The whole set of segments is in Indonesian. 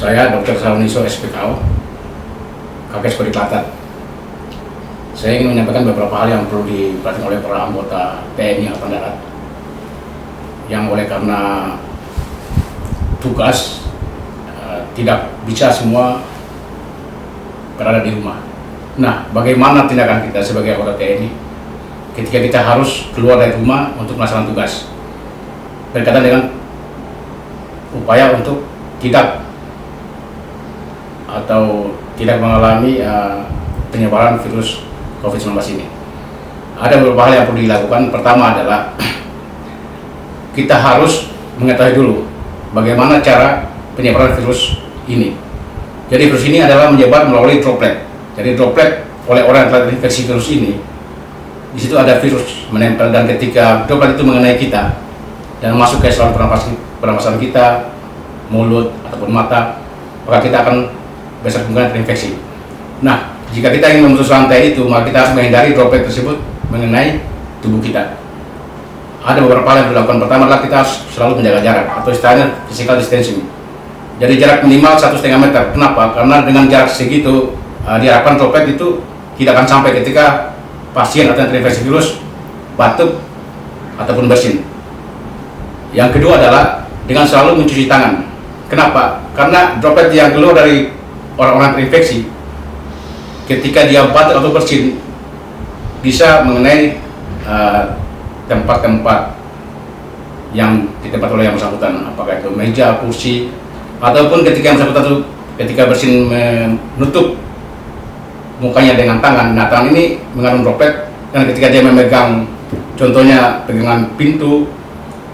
Saya Dr. Saloniso SPKO, Kapolres Kodi Klaten. Saya ingin menyampaikan beberapa hal yang perlu diperhatikan oleh para anggota TNI Angkatan Darat yang oleh karena tugas tidak bisa semua berada di rumah. Nah, bagaimana tindakan kita sebagai anggota TNI ketika kita harus keluar dari rumah untuk melaksanakan tugas berkaitan dengan upaya untuk tidak mengalami penyebaran virus COVID-19 ini. Ada beberapa hal yang perlu dilakukan. Pertama adalah kita harus mengetahui dulu bagaimana cara penyebaran virus ini. Jadi virus ini adalah menyebar melalui droplet. Jadi droplet oleh orang yang telah terinfeksi virus ini, di situ ada virus menempel, dan ketika droplet itu mengenai kita dan masuk ke saluran pernapasan kita, mulut ataupun mata, maka kita akan besar kemungkinan terinfeksi. Nah, jika kita ingin memutus rantai itu, maka kita harus menghindari droplet tersebut mengenai tubuh kita. Ada beberapa hal yang dilakukan. Pertama adalah kita harus selalu menjaga jarak atau istilahnya physical distancing. Jadi jarak minimal 1,5 meter. Kenapa? Karena dengan jarak segitu diharapkan droplet itu tidak akan sampai ketika pasien atau yang terinfeksi virus batuk ataupun bersin. Yang kedua adalah dengan selalu mencuci tangan. Kenapa? Karena droplet yang keluar dari orang-orang terinfeksi ketika dia batuk atau bersin bisa mengenai tempat-tempat yang ditempati oleh yang bersangkutan, apakah itu meja, kursi, ataupun ketika yang bersangkutan itu ketika bersin menutup mukanya dengan tangan. Nah, tangan ini mengandung droplet, dan ketika dia memegang, contohnya pegangan pintu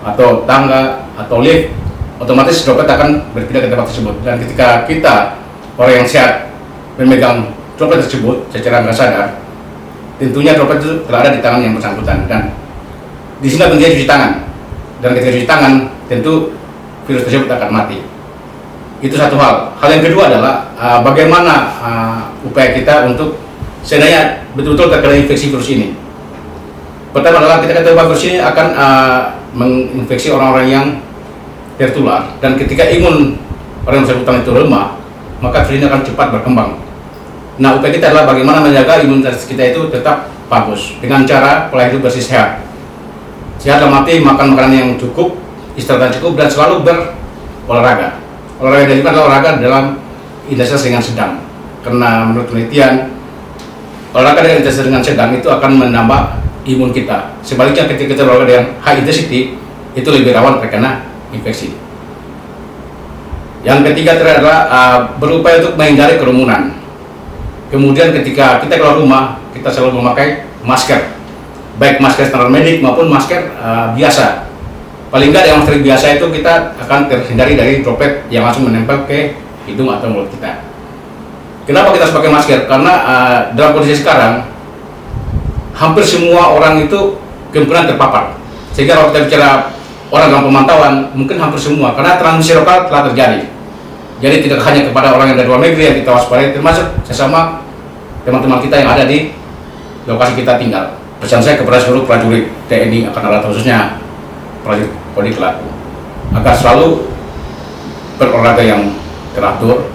atau tangga atau lift, otomatis droplet akan berpindah ke tempat tersebut. Dan ketika kita, orang yang sehat, memegang droplet tersebut secara nggak sadar, tentunya droplet itu telah ada di tangan yang bersangkutan, dan di sini tentunya cuci tangan. Dan ketika cuci tangan, tentu virus tersebut akan mati. Itu satu hal. Hal yang kedua adalah bagaimana upaya kita untuk seandainya betul-betul terkena infeksi virus ini. Pertama adalah kita ketahui bahwa virus ini akan menginfeksi orang-orang yang tertular, dan ketika imun orang yang bersangkutan itu lemah, maka virus ini akan cepat berkembang. Nah, upaya kita adalah bagaimana menjaga imunitas kita itu tetap bagus dengan cara pola hidup bersih sehat. Sehat dalam arti makan makanan yang cukup, istirahat yang cukup, dan selalu berolahraga. Olahraga yang adalah olahraga dalam intensitas dengan sedang. Karena menurut penelitian, olahraga dengan intensitas dengan sedang itu akan menambah imun kita. Sebaliknya ketika kita olahraga dengan high intensity, itu lebih rawan terkena infeksi. Yang ketiga adalah berupaya untuk menghindari kerumunan. Kemudian ketika kita keluar rumah, kita selalu memakai masker, baik masker standar medik maupun masker biasa. Paling nggak yang masker biasa itu kita akan terhindari dari droplet yang langsung menempel ke hidung atau mulut kita. Kenapa kita harus pakai masker? Karena dalam kondisi sekarang hampir semua orang itu kemungkinan terpapar. Sehingga kalau kita bicara orang dalam pemantauan, mungkin hampir semua, karena transmisi lokal telah terjadi. Jadi tidak hanya kepada orang yang dari luar negeri yang kita waspadai, termasuk sesama teman-teman kita yang ada di lokasi kita tinggal. Pesan saya kepada seluruh prajurit TNI Angkatan Darat, khususnya prajurit Kodi Klaten, agar selalu berolahraga yang teratur,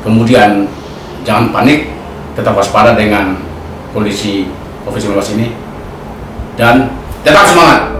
kemudian jangan panik, tetap waspada dengan kondisi COVID-19 ini, dan tetap semangat.